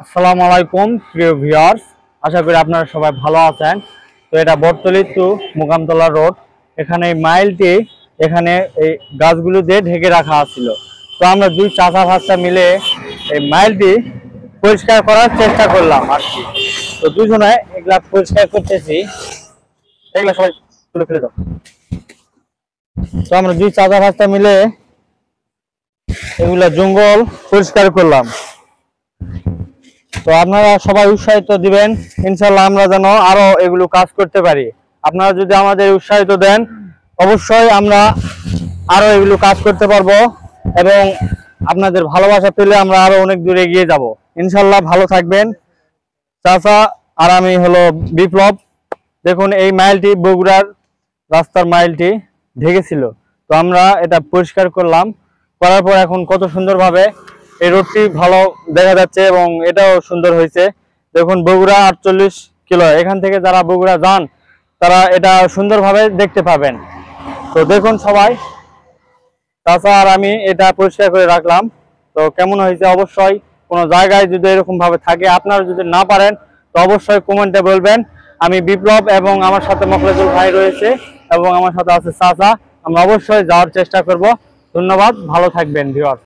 আসসালামু আলাইকুম প্রিয় ভিউয়ার্স, আশা করি আপনারা সবাই ভালো আছেন। তো এটা বটতলী টু মোকামতলা রোড। এখানে এই মাইলটি এখানে এই গাছগুলো দিয়ে ঢেকে রাখা ছিল। তো আমরা দুই চাচা ভাষা মিলে এই মাইলটি পরিষ্কার করার চেষ্টা করলাম আর কি। তো দুজনে এগুলা পরিষ্কার করতেছি, এগুলা সবাই তুলে ফেলে দাও। তো আমরা দুই চাচা ভাষা মিলে এগুলা জঙ্গল পরিষ্কার করলাম। তো আপনারা সবাই উৎসাহিত দিবেন, ইনশাল্লাহ আমরা যেন আরো এগুলো কাজ করতে পারি। আপনারা যদি আমাদের উৎসাহিত দেন, অবশ্যই আমরা আরো এগুলো কাজ করতে পারবো এবং আপনাদের ভালোবাসা পেলে আমরা আরো অনেক দূরে এগিয়ে যাব। ইনশাল্লাহ ভালো থাকবেন। চাচা আর আমি হলো বিপ্লব। দেখুন এই মাইলটি বগুড়ার রাস্তার মাইলটি ঢেকেছিল, তো আমরা এটা পরিষ্কার করলাম। করার পর এখন কত সুন্দরভাবে এই রোডটি ভালো দেখা যাচ্ছে এবং এটাও সুন্দর হয়েছে। দেখুন বগুড়া 48 কিলো, এখান থেকে যারা বগুড়া যান তারা এটা সুন্দরভাবে দেখতে পাবেন। তো দেখুন সবাই, চাচা আর আমি এটা পরিষ্কার করে রাখলাম। তো কেমন হয়েছে অবশ্যই, কোনো জায়গায় যদি এরকম ভাবে থাকে, আপনারা যদি না পারেন তো অবশ্যই কমেন্টে বলবেন। আমি বিপ্লব এবং আমার সাথে মখলেজুল ভাই রয়েছে এবং আমার সাথে আছে চাচা। আমরা অবশ্যই যাওয়ার চেষ্টা করব। ধন্যবাদ, ভালো থাকবেন ভিউয়ার্স।